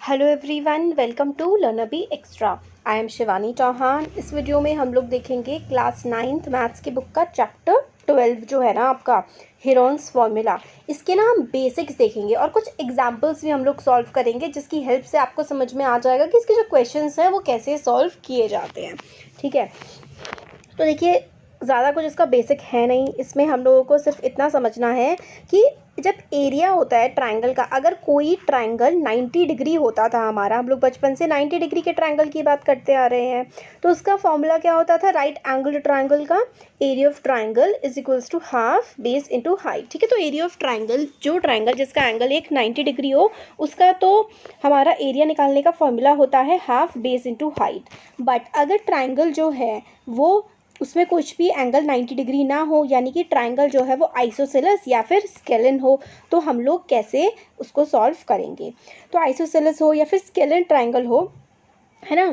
Hello everyone, welcome to learner be extra. I am Shivani Chauhan. इस video में हम लोग देखेंगे क्लास 9th मैथ्स की बुक का चैप्टर 12 जो है ना आपका हेरोन्स फॉर्मूला। इसके ना हम बेसिक्स देखेंगे और कुछ एग्जांपल्स भी हम लोग सॉल्व करेंगे, जिसकी हेल्प से आपको समझ में आ जाएगा कि इसके जो क्वेश्चंस हैं वो कैसे सॉल्व किए जाते हैं। ठीक है, तो देखिए ज़्यादा कुछ इसका बेसिक है नहीं। इसमें हम लोगों को सिर्फ इतना समझना है कि जब एरिया होता है ट्रायंगल का, अगर कोई ट्रायंगल 90 डिग्री होता था हमारा, हम लोग बचपन से 90 डिग्री के ट्रायंगल की बात करते आ रहे हैं, तो उसका फॉर्मूला क्या होता था? राइट एंगल ट्रायंगल का area of triangle is equals to half base into height. ठीक है, तो एरिया ऑफ ट्रायंगल, जो ट्रायंगल जिसका एंगल एक 90 डिग्री हो, उसका तो हमारा एरिया निकालने का फॉर्मूला होता है half base into height. But अगर ट्रायंगल जो है वो उसमें कुछ भी एंगल 90 डिग्री ना हो, यानी कि ट्रायंगल जो है वो आइसोसेलेस या फिर स्केलन हो, तो हम लोग कैसे उसको सॉल्व करेंगे? तो आइसोसेलेस हो या फिर स्केलन ट्रायंगल हो, है ना,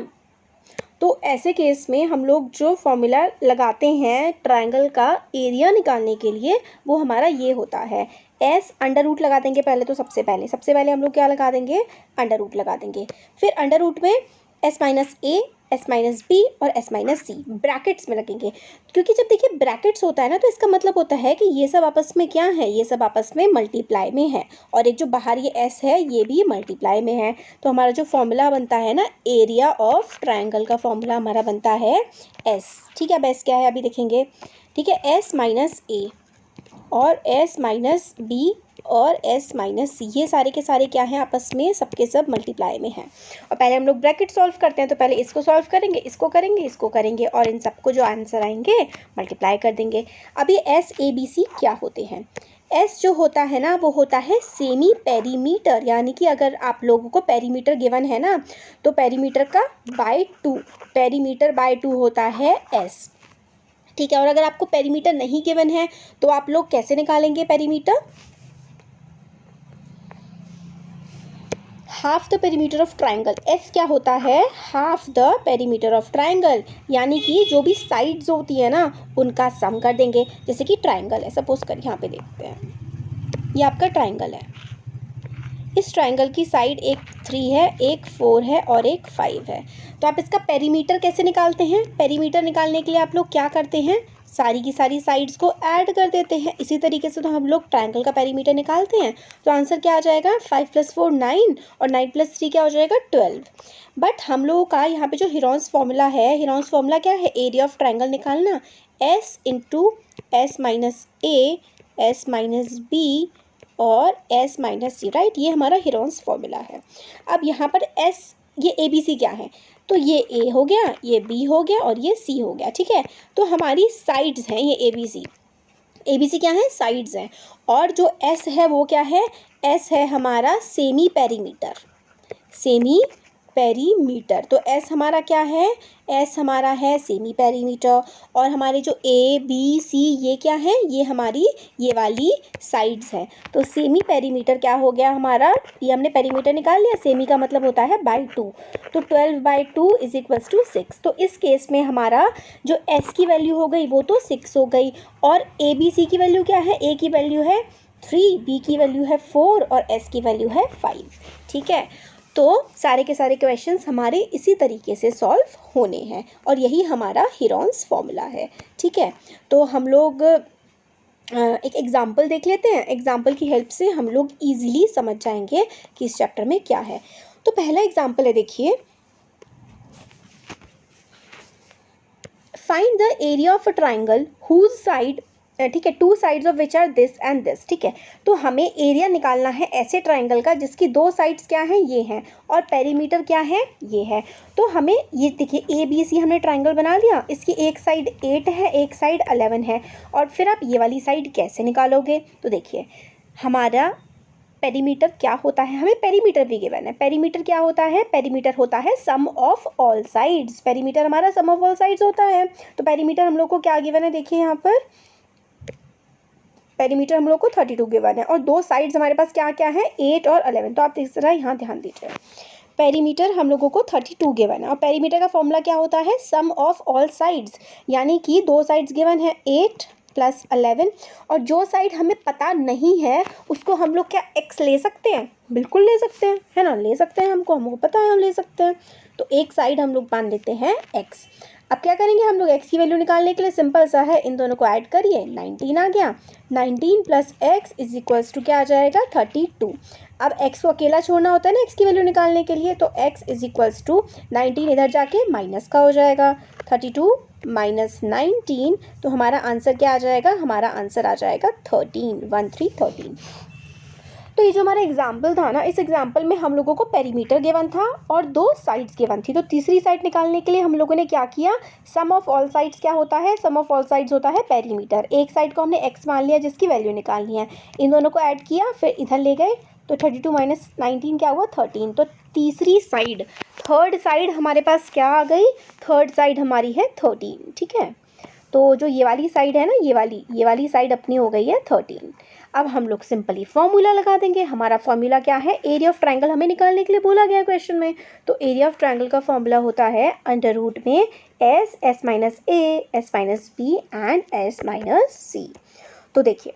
तो ऐसे केस में हम लोग जो फॉर्मूला लगाते हैं ट्रायंगल का एरिया निकालने के लिए, वो हमारा ये होता है एस अंडर रूट लगा देंगे। पहले तो सबसे पहले हम लोग क्या लगा देंगे? अंडर रूट लगा देंगे। फिर अंडर रूट में एस माइनस ए, एस माइनस बी और एस माइनस सी ब्रैकेट्स में लगेंगे, क्योंकि जब देखिए ब्रैकेट्स होता है ना, तो इसका मतलब होता है कि ये सब आपस में क्या है? ये सब आपस में मल्टीप्लाई में है, और एक जो बाहर ये एस है ये भी मल्टीप्लाई में है। तो हमारा जो फॉर्मूला बनता है ना एरिया ऑफ ट्रायंगल का, फॉर्मूला हमारा बनता है एस। ठीक है, अब एस क्या है अभी देखेंगे। ठीक है, एस माइनस ए और एस माइनस बी और एस माइनस सी, ये सारे के सारे क्या हैं? आपस में सबके सब मल्टीप्लाई में हैं। और पहले हम लोग ब्रैकेट सॉल्व करते हैं, तो पहले इसको सॉल्व करेंगे, इसको करेंगे, इसको करेंगे, और इन सबको जो आंसर आएंगे मल्टीप्लाई कर देंगे। अब ये एस ए बी सी क्या होते हैं? एस जो होता है ना वो होता है सेमी पेरीमीटर, यानी कि अगर आप लोगों को पेरीमीटर गिवन है ना, तो पेरीमीटर का बाय 2, पेरीमीटर बाय 2 होता है एस। ठीक है, और अगर आपको पेरीमीटर नहीं गिवन है तो आप लोग कैसे निकालेंगे perimeter? Half the perimeter of triangle. S क्या होता है? Half the perimeter of triangle, यानी कि जो भी साइड्स होती है ना उनका सम कर देंगे। जैसे कि ट्राइंगल है, सपोज कर यहाँ पे देखते हैं, ये आपका ट्राइंगल है। इस ट्राइंगल की साइड एक 3 है, एक 4 है और एक 5 है। तो आप इसका पेरीमीटर कैसे निकालते हैं? पेरीमीटर निकालने के लिए आप लोग क्या करते हैं? सारी की सारी साइड्स को ऐड कर देते हैं। इसी तरीके से तो हम लोग ट्रायंगल का पेरीमीटर निकालते हैं। तो आंसर क्या आ जाएगा? 5 + 4 9 और 9 + 3 क्या हो जाएगा? 12। बट हम लोगों का यहाँ पे जो हेरोन्स फॉर्मूला है, हेरोन्स फॉर्मूला क्या है? एरिया ऑफ ट्रायंगल निकालना, एस इंटू एस माइनस ए, एस माइनस बी और एस माइनस सी। राइट, ये हमारा हेरोन्स फॉर्मूला है। अब यहाँ पर एस, ये ए बी सी क्या है? तो ये ए हो गया, ये बी हो गया और ये सी हो गया। ठीक है, तो हमारी साइड्स हैं ये A B C. A B C क्या है? साइड्स हैं। और जो एस है वो क्या है? एस है हमारा सेमी पेरीमीटर, सेमी पेरीमीटर। तो एस हमारा क्या है? एस हमारा है सेमी पेरीमीटर। और हमारे जो ए बी सी ये क्या है? ये हमारी ये वाली साइड्स है। तो सेमी पेरीमीटर क्या हो गया हमारा? ये हमने पेरीमीटर निकाल लिया, सेमी का मतलब होता है बाय 2, तो 12/2 इज इक्वल्स टू 6। तो इस केस में हमारा जो एस की वैल्यू हो गई वो तो 6 हो गई, और ए बी सी की वैल्यू क्या है? ए की वैल्यू है 3, बी की वैल्यू है 4 और एस की वैल्यू है 5। ठीक है, तो सारे के सारे क्वेश्चंस हमारे इसी तरीके से सॉल्व होने हैं, और यही हमारा हेरोन्स फॉर्मूला है। ठीक है, तो हम लोग एक एग्जाम्पल देख लेते हैं। एग्जाम्पल की हेल्प से हम लोग इजीली समझ जाएंगे कि इस चैप्टर में क्या है। तो पहला एग्जाम्पल है, देखिए, find the area of a triangle whose side, ठीक है, 2 sides of which are this and this. ठीक है, तो हमें एरिया निकालना है ऐसे ट्राइंगल का जिसकी 2 साइड्स क्या हैं? ये हैं, और पेरीमीटर क्या है? ये है। तो हमें ये देखिए ए बी सी हमने ट्राइंगल बना लिया, इसकी एक साइड 8 है, एक साइड 11 है, और फिर आप ये वाली साइड कैसे निकालोगे? तो देखिए हमारा पेरीमीटर क्या होता है? हमें पेरीमीटर भी गिवन है। पेरीमीटर क्या होता है? पेरीमीटर होता है सम ऑफ ऑल साइड्स। पेरीमीटर हमारा सम ऑफ ऑल साइड्स होता है। तो पेरीमीटर हम लोग को क्या गिवन है? देखिए यहाँ पर पेरीमीटर हम लोग को 32 गिवन है, और 2 साइड्स हमारे पास क्या क्या है? 8 और 11। तो आप इस तरह यहाँ ध्यान दीजिए, पेरीमीटर हम लोगों को 32 गिवन है, और पेरीमीटर का फॉर्मूला क्या होता है? सम ऑफ ऑल साइड्स, यानी कि 2 साइड्स गिवन है 8 प्लस 11, और जो साइड हमें पता नहीं है उसको हम लोग क्या x ले सकते हैं? बिल्कुल ले सकते हैं, है ना, ले सकते हैं, हमको पता है हम ले सकते हैं। तो एक साइड हम लोग मान लेते हैं x। अब क्या करेंगे हम लोग x की वैल्यू निकालने के लिए? सिंपल सा है, इन दोनों को ऐड करिए, 19 आ गया। 19 plus x is equals to क्या आ जाएगा? 32। अब x को अकेला छोड़ना होता है ना x की वैल्यू निकालने के लिए, तो x इज इक्वल्स टू 19 इधर जाके माइनस का हो जाएगा, 32 माइनस 19, तो हमारा आंसर क्या आ जाएगा? हमारा आंसर आ जाएगा 13। तो ये जो हमारा एग्जाम्पल था ना, इस एग्जाम्पल में हम लोगों को पेरीमीटर गिवन था और 2 साइड्स गिवन थी। तो तीसरी साइड निकालने के लिए हम लोगों ने क्या किया? सम ऑफ ऑल साइड्स क्या होता है? सम ऑफ ऑल साइड्स होता है पेरीमीटर। एक साइड को हमने x मान लिया जिसकी वैल्यू निकालनी है, इन दोनों को ऐड किया, फिर इधर ले गए, तो 32 माइनस 19 क्या हुआ? 13। तो तीसरी साइड, थर्ड साइड हमारे पास क्या आ गई? थर्ड साइड हमारी है 13, ठीक है। तो जो ये वाली साइड है ना, ये वाली साइड अपनी हो गई है 13। अब हम लोग सिंपली फॉर्मूला लगा देंगे। हमारा फॉर्मूला क्या है? एरिया ऑफ ट्रायंगल हमें निकालने के लिए बोला गया है क्वेश्चन में। तो एरिया ऑफ ट्रायंगल का फॉर्मूला होता है अंडर रूट में s minus a, s minus b and s minus c। तो देखिए,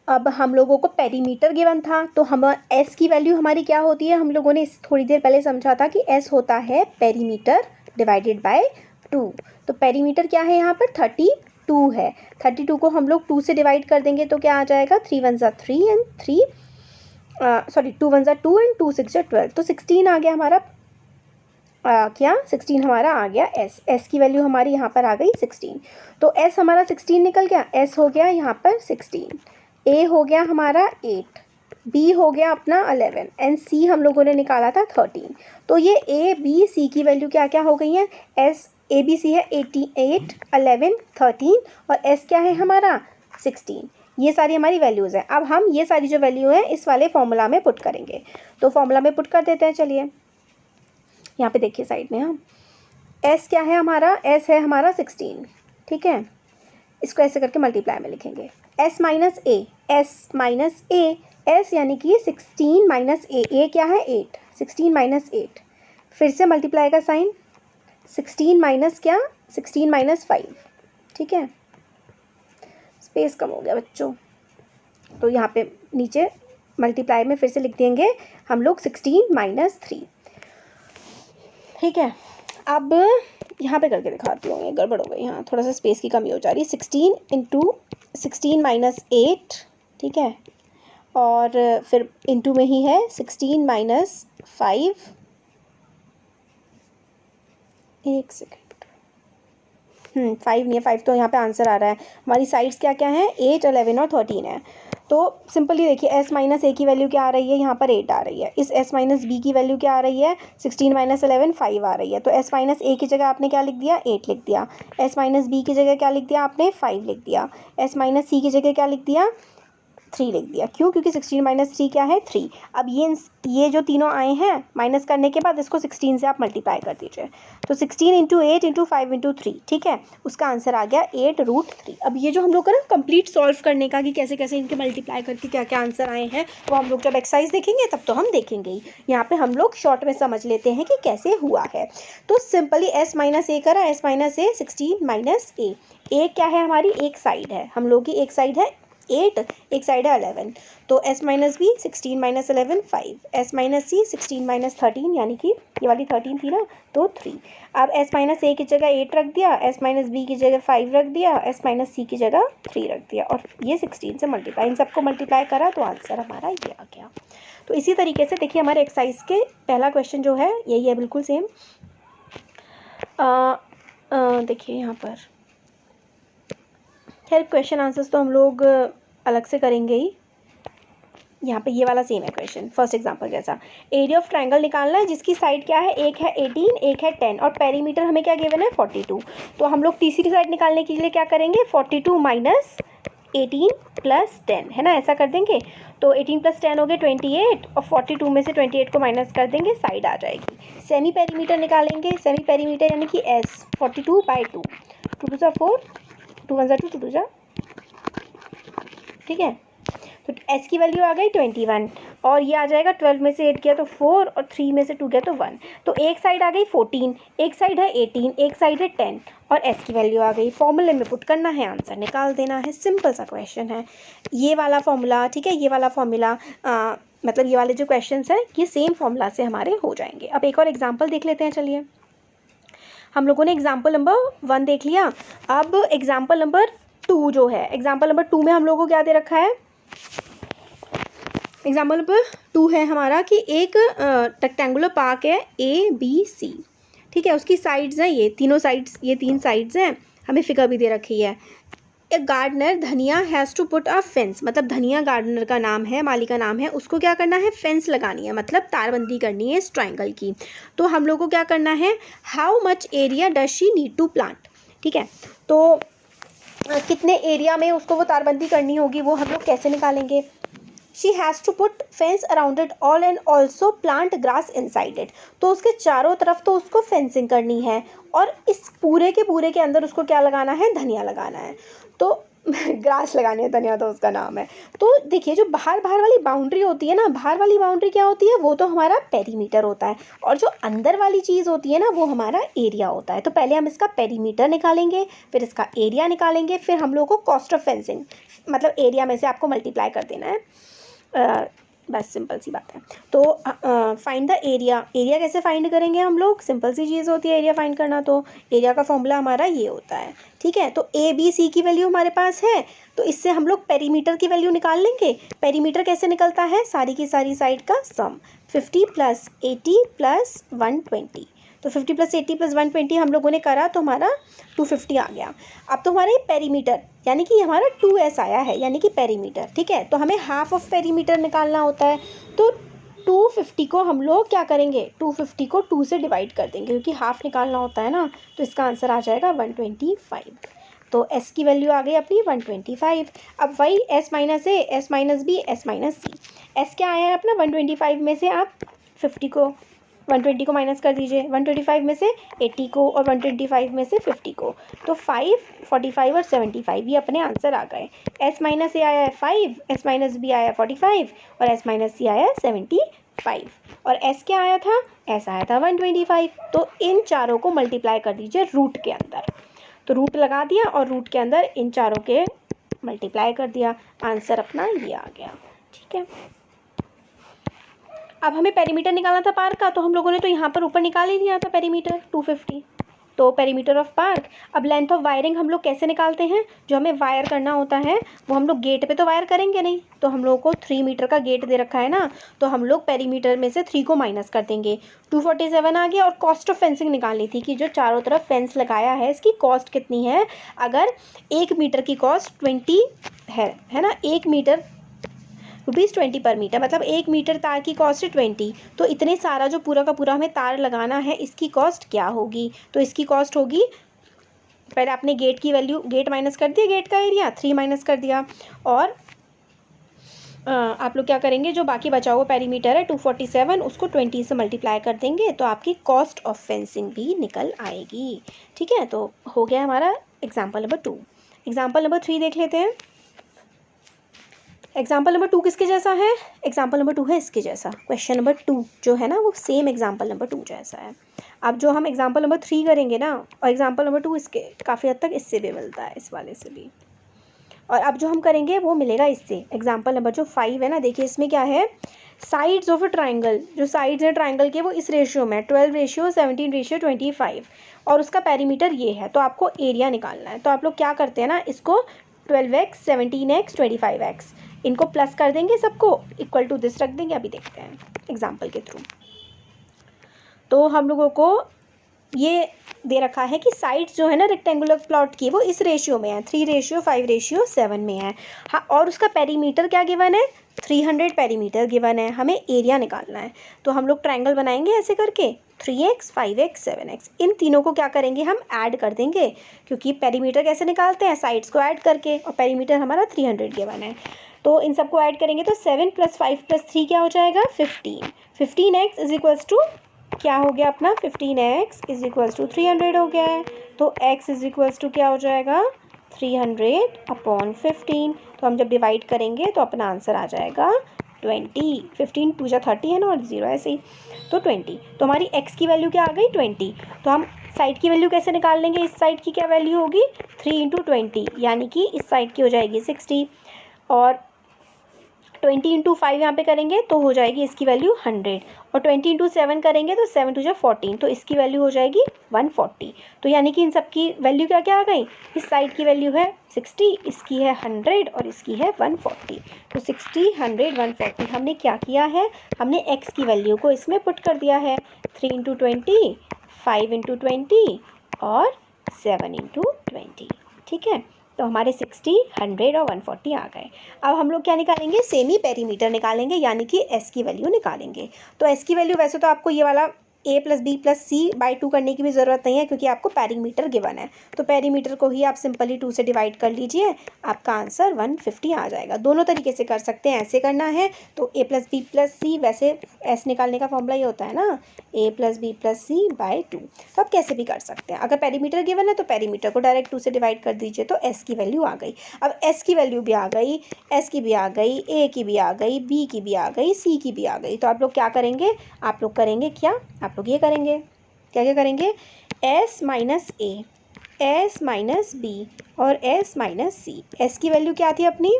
अब हम लोगों को पेरीमीटर गिवन था, तो हम s की वैल्यू हमारी क्या होती है? हम लोगों ने थोड़ी देर पहले समझा था कि s होता है पेरीमीटर डिवाइडेड बाय 2। तो पेरीमीटर क्या है यहाँ पर? 32 है। 32 को हम लोग 2 से डिवाइड कर देंगे तो क्या आ जाएगा? 3 1 ज़ा 3 एंड 2 1 ज़ा 2 एंड 2 6 ज़ा 12। तो 16 आ गया हमारा, क्या 16 हमारा आ गया s की वैल्यू हमारी यहाँ पर आ गई 16। तो s हमारा 16 निकल गया, s हो गया यहाँ पर 16, a हो गया हमारा 8, b हो गया अपना 11 एंड c हम लोगों ने निकाला था 13। तो ये a b c की वैल्यू क्या क्या हो गई है? s a b c है 88, 11, 13 और s क्या है हमारा? 16। ये सारी हमारी वैल्यूज़ हैं। अब हम ये सारी जो वैल्यू है इस वाले फॉर्मूला में पुट करेंगे। तो फॉर्मूला में पुट कर देते हैं, चलिए यहाँ पे देखिए साइड में, हम s क्या है हमारा? s है हमारा 16, ठीक है। इसको ऐसे करके मल्टीप्लाई में लिखेंगे, s minus a, s minus a, s यानी कि 16 माइनस a क्या है? 8, 16 माइनस 8, फिर से मल्टीप्लाई का साइन, 16 माइनस क्या? 16 माइनस 5, ठीक है। स्पेस कम हो गया बच्चों, तो यहाँ पे नीचे मल्टीप्लाई में फिर से लिख देंगे हम लोग 16 माइनस 3, ठीक है। अब यहाँ पे करके दिखाती हूँ, ये गड़बड़ हो गई, यहाँ थोड़ा सा स्पेस की कमी हो जा रही है। 16 इंटू 16 माइनस 8, ठीक है, और फिर इंटू में ही है 16 माइनस 5, एक सेकेंड, 5 नहीं है, 5 तो यहाँ पे आंसर आ रहा है। हमारी साइड्स क्या क्या हैं? 8, 11 और 13 है। तो सिंपली देखिए, s माइनस a की वैल्यू क्या आ रही है? यहाँ पर 8 आ रही है। इस s माइनस b की वैल्यू क्या आ रही है? 16 माइनस 11, 5 आ रही है। तो s माइनस a की जगह आपने क्या लिख दिया? 8 लिख दिया। s माइनस b की जगह क्या लिख दिया आपने? 5 लिख दिया। s माइनस c की जगह क्या लिख दिया? 3 लिख दिया। क्यों? क्योंकि 16 माइनस 3 क्या है? 3। अब ये जो तीनों आए हैं माइनस करने के बाद इसको 16 से आप मल्टीप्लाई कर दीजिए। तो 16 इंटू 8 इंटू 5 इंटू 3, ठीक है, उसका आंसर आ गया 8√3। अब ये जो हम लोग का ना कंप्लीट सॉल्व करने का कि कैसे कैसे इनके मल्टीप्लाई करके क्या क्या आंसर आए हैं, वो हम लोग जब एक्सरसाइज देखेंगे तब तो हम देखेंगे ही। यहाँ पे हम लोग शॉर्ट में समझ लेते हैं कि कैसे हुआ है। तो सिंपली s माइनस ए करा, s माइनस ए 16 माइनस ए, क्या है हमारी? एक साइड है हम लोग की, एक साइड है 8, एक साइड है 11। तो s minus B 16 minus 11 5, s minus C 16 minus 13, यानी कि ये वाली 13 थी ना, तो 3। अब s माइनस ए की जगह 8 रख दिया, s माइनस बी की जगह 5 रख दिया, s माइनस सी की जगह 3 रख दिया, और ये 16 से मल्टीप्लाई, इन सबको मल्टीप्लाई करा तो आंसर हमारा ये आ गया। तो इसी तरीके से देखिए हमारे एक्सरसाइज के पहला क्वेश्चन जो है यही है, बिल्कुल सेम। देखिए यहाँ पर खैर क्वेश्चन आंसर्स तो हम लोग अलग से करेंगे ही। यहाँ पे ये वाला सेम है क्वेश्चन, फर्स्ट एग्जांपल जैसा। एरिया ऑफ ट्रायंगल निकालना है जिसकी साइड क्या है? एक है 18, एक है 10, और पेरीमीटर हमें क्या गिवन है? 42। तो हम लोग तीसरी साइड निकालने के लिए क्या करेंगे? 42 माइनस 18 प्लस 10, है ना, ऐसा कर देंगे। तो 18 प्लस 10 हो गए 28, और 42 में से 28 को माइनस कर देंगे, साइड आ जाएगी। सेमी पेरीमीटर निकालेंगे, सेमी पेरीमीटर यानी कि s 42/2, 2 2 ज़ा 4, 2 1 ज़ा 2, 2 2 ज़ा, ठीक है। तो s की वैल्यू आ गई 21, और ये आ जाएगा 12 में से 8 गया तो 4 और 3 में से 2 गया तो 1। तो एक साइड आ गई 14, एक साइड है 18, एक साइड है 10 और s की वैल्यू आ गई। फॉर्मूले में पुट करना है, आंसर निकाल देना है। सिंपल सा क्वेश्चन है ये वाला फॉर्मूला, ठीक है। ये वाला फॉर्मूला मतलब ये वाले जो क्वेश्चंस हैं ये सेम फॉर्मूला से हमारे हो जाएंगे। अब एक और एग्जांपल देख लेते हैं। चलिए, हम लोगों ने एग्जांपल नंबर 1 देख लिया। अब एग्जांपल नंबर 2 जो है, एग्जांपल नंबर 2 में हम लोगों को क्या दे रखा है? एग्जाम्पल नंबर 2 है हमारा कि एक रेक्टेंगुलर पार्क है ABC, ठीक है। उसकी साइड्स हैं ये तीनों साइड्स, ये 3 साइड्स हैं, हमें फिगर भी दे रखी है। एक gardener Dhaniya has to put a fence, मतलब धनिया गार्डनर का नाम है, माली का नाम है, उसको क्या करना है? फेंस लगानी है, मतलब तारबंदी करनी है इस ट्राइंगल की। तो हम लोग को क्या करना है? How much area does she need to plant, ठीक है। तो कितने एरिया में उसको वो तारबंदी करनी होगी, वो हम लोग कैसे निकालेंगे? She has to put fence around it all and also plant grass inside it. तो उसके चारों तरफ तो उसको फेंसिंग करनी है और इस पूरे के अंदर उसको क्या लगाना है? धनिया लगाना है। तो ग्रास लगानी है, धनिया तो उसका नाम है। तो देखिए, जो बाहर वाली बाउंड्री होती है ना, बाहर वाली बाउंड्री क्या होती है? वो तो हमारा पेरीमीटर होता है, और जो अंदर वाली चीज़ होती है ना, वो हमारा एरिया होता है। तो पहले हम इसका पेरीमीटर निकालेंगे, फिर इसका एरिया निकालेंगे, फिर हम लोग को कॉस्ट ऑफ फेंसिंग, मतलब एरिया में से आपको मल्टीप्लाई कर देना है। बस सिंपल सी बात है। तो फाइंड द एरिया। एरिया कैसे फाइंड करेंगे हम लोग? सिंपल सी चीज़ होती है एरिया फाइंड करना। तो एरिया का फॉर्मूला हमारा ये होता है, ठीक है। तो ABC की वैल्यू हमारे पास है, तो इससे हम लोग पेरीमीटर की वैल्यू निकाल लेंगे। पेरीमीटर कैसे निकलता है? सारी की सारी साइड का सम, 50 + 80 + 120। तो 50 + 80 + 120 हम लोगों ने करा तो हमारा 250 आ गया। अब तो हमारे पेरीमीटर यानी कि हमारा 2s आया है, यानी कि पेरीमीटर, ठीक है। तो हमें हाफ ऑफ पेरीमीटर निकालना होता है। तो 250 को हम लोग क्या करेंगे? 250 को 2 से डिवाइड कर देंगे, क्योंकि हाफ निकालना होता है ना। तो इसका आंसर आ जाएगा 125। तो s की वैल्यू आ गई अपनी 125। अब वही s - a, s - b, s - c। s क्या आया है अपना? 125 में से आप 120 को माइनस कर दीजिए, 125 में से 80 को और 125 में से 50 को। तो 5, 45 और 75 ये अपने आंसर आ गए। s - a आया है 5, s - b आया है 45 और s - c आया है 75। और s क्या आया था? s आया था 125। तो इन चारों को मल्टीप्लाई कर दीजिए रूट के अंदर। तो रूट लगा दिया और रूट के अंदर इन चारों के मल्टीप्लाई कर दिया, आंसर अपना ये आ गया, ठीक है। अब हमें पेरीमीटर निकालना था पार्क का, तो हम लोगों ने तो यहाँ पर ऊपर निकाल ही दिया था पेरीमीटर 250। तो पेरीमीटर ऑफ पार्क। अब लेंथ ऑफ वायरिंग हम लोग कैसे निकालते हैं? जो हमें वायर करना होता है वो हम लोग गेट पे तो वायर करेंगे नहीं, तो हम लोगों को 3 मीटर का गेट दे रखा है ना, तो हम लोग पेरीमीटर में से 3 को माइनस कर देंगे। 247 आ गया। और कॉस्ट ऑफ फेंसिंग निकालनी थी कि जो चारों तरफ फेंस लगाया है इसकी कॉस्ट कितनी है। अगर 1 मीटर की कॉस्ट 20 है ना, 1 मीटर ₹20 पर मीटर, मतलब 1 मीटर तार की कॉस्ट है 20। तो इतने सारा जो पूरा का पूरा हमें तार लगाना है, इसकी कॉस्ट क्या होगी? तो इसकी कॉस्ट होगी, पहले आपने गेट की वैल्यू, गेट माइनस कर दिया, गेट का एरिया 3 माइनस कर दिया, और आप लोग क्या करेंगे? जो बाकी बचा हुआ पेरीमीटर है 247, उसको 20 से मल्टीप्लाई कर देंगे, तो आपकी कॉस्ट ऑफ फेंसिंग भी निकल आएगी, ठीक है। तो हो गया हमारा एग्जाम्पल नंबर 2। एग्जाम्पल नंबर 3 देख लेते हैं। एग्जाम्पल नंबर 2 किसके जैसा है? एग्जाम्पल नंबर 2 है इसके जैसा। क्वेश्चन नंबर 2 जो है ना, वो सेम एग्जाम्पल नंबर 2 जैसा है। अब जो हम एग्जाम्पल नंबर 3 करेंगे ना, और एग्जाम्पल नंबर 2 इसके काफ़ी हद तक इससे भी मिलता है, इस वाले से भी। और अब जो हम करेंगे वो मिलेगा इससे। एग्जाम्पल नंबर जो 5 है ना, देखिए इसमें क्या है? साइड्स ऑफ अ ट्राइंगल, जो साइड्स हैं ट्राइंगल के वो इस रेशियो में 12:17:25, और उसका पेरीमीटर ये है। तो आपको एरिया निकालना है। तो आप लोग क्या करते हैं ना, इसको 12x, 17x, 25x इनको प्लस कर देंगे, सबको इक्वल टू दिस रख देंगे। अभी देखते हैं एग्जाम्पल के थ्रू। तो हम लोगों को ये दे रखा है कि साइड्स जो है ना रेक्टेंगुलर प्लॉट की, वो इस रेशियो में है, 3:5:7 में है। हाँ, और उसका पेरीमीटर क्या गिवन है? 300 पेरीमीटर गिवन है। हमें एरिया निकालना है। तो हम लोग ट्रायंगल बनाएंगे ऐसे करके, 3x, 5x, 7x, इन तीनों को क्या करेंगे? हम ऐड कर देंगे, क्योंकि पेरीमीटर कैसे निकालते हैं? साइड्स को ऐड करके, और पेरीमीटर हमारा 300 गिवन है। तो इन सबको ऐड करेंगे तो 7 + 5 + 3 क्या हो जाएगा? 15। 15x इज इक्वल्स टू क्या हो गया अपना? 15x इज इक्वल्स टू 300 हो गया है। तो x इज इक्वल्स टू क्या हो जाएगा? 300/15। तो हम जब डिवाइड करेंगे तो अपना आंसर आ जाएगा 20, 15 2 जा 30 है ना, और 0 ऐसे ही, तो 20। तो हमारी x की वैल्यू क्या आ गई 20। तो हम साइड की वैल्यू कैसे निकाल लेंगे, इस साइड की क्या वैल्यू होगी 3 × 20, यानी कि इस साइड की हो जाएगी 60, और 20 × 5 यहाँ पे करेंगे तो हो जाएगी इसकी वैल्यू 100, और 20 × 7 करेंगे तो 7 2 जा 14, तो इसकी वैल्यू हो जाएगी 140। तो यानी कि इन सब की वैल्यू क्या क्या आ गई, इस साइड की वैल्यू है 60, इसकी है 100 और इसकी है 140। तो 60, 100, 140 हमने क्या किया है, हमने x की वैल्यू को इसमें पुट कर दिया है, 3 × 20, 5 × 20 और 7 × 20, ठीक है। तो हमारे 60, 100 और 140 आ गए। अब हम लोग क्या निकालेंगे, सेमी पेरीमीटर निकालेंगे, यानी कि s की वैल्यू निकालेंगे। तो s की वैल्यू वैसे तो आपको ये वाला a + b + c/2 करने की भी ज़रूरत नहीं है, क्योंकि आपको पेरीमीटर गिवन है। तो पेरीमीटर को ही आप सिंपली 2 से डिवाइड कर लीजिए, आपका आंसर 150 आ जाएगा। दोनों तरीके से कर सकते हैं, ऐसे करना है तो a + b + c, वैसे s निकालने का फॉर्मूला ये होता है ना, a + b + c/2। तो आप कैसे भी कर सकते हैं, अगर पेरीमीटर गिवन है तो पेरीमीटर को डायरेक्ट 2 से डिवाइड कर दीजिए, तो s की वैल्यू आ गई। अब s की वैल्यू भी आ गई, s की भी आ गई, a की भी आ गई, b की भी आ गई, c की भी आ गई। तो आप लोग क्या करेंगे, आप लोग करेंगे क्या, आप लोग ये करेंगे, क्या क्या करेंगे, s - a, s - b और s - c। s की वैल्यू क्या थी अपनी,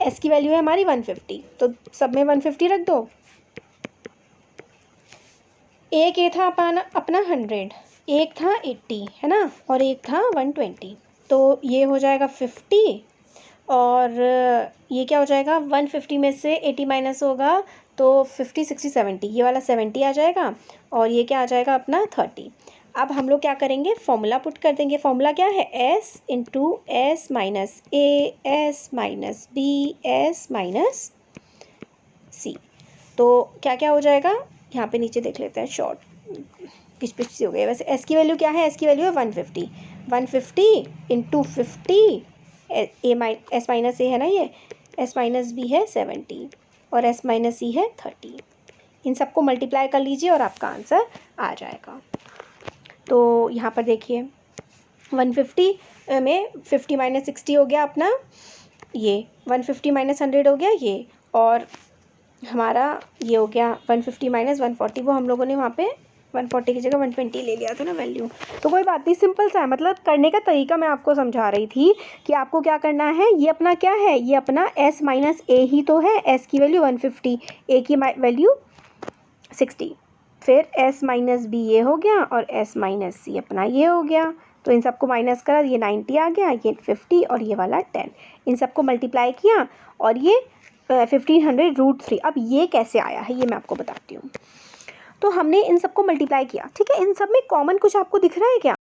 s की वैल्यू है हमारी 150, तो सब में 150 रख दो। एक ये था अपना 100, एक था 80 है ना, और एक था 120, तो ये हो जाएगा 50, और ये क्या हो जाएगा, 150 में से 80 माइनस होगा तो 50, 60, 70, ये वाला 70 आ जाएगा, और ये क्या आ जाएगा अपना 30। अब हम लोग क्या करेंगे, फॉर्मूला पुट कर देंगे। फॉर्मूला क्या है, s × s - a, s - b, s - c। तो क्या क्या हो जाएगा, यहाँ पे नीचे देख लेते हैं, शॉर्ट पिच पिच सी हो गई। वैसे s की वैल्यू क्या है, s की वैल्यू है 150, 150 × 50, s - a है ना, ये s - b है 70 और s - c है 30। इन सबको मल्टीप्लाई कर लीजिए और आपका आंसर आ जाएगा। तो यहाँ पर देखिए 150 में 50 - 60 हो गया अपना, ये 150 - 100 हो गया ये, और हमारा ये हो गया 150 - 140, वो हम लोगों ने वहाँ पे 140 की जगह 120 ले लिया था ना वैल्यू। तो कोई बात नहीं, सिंपल सा है, मतलब करने का तरीका मैं आपको समझा रही थी कि आपको क्या करना है। ये अपना क्या है, ये अपना s - a ही तो है, s की वैल्यू 150, a की वैल्यू 60, फिर s - b ये हो गया, और s - c अपना ये हो गया। तो इन सबको माइनस करा, ये 90 आ गया, ये 50 और ये वाला 10, इन सबको मल्टीप्लाई किया, और ये 1500 √3। अब ये कैसे आया है ये मैं आपको बताती हूँ। तो हमने इन सबको मल्टीप्लाई किया, ठीक है। इन सब में कॉमन कुछ आपको दिख रहा है क्या,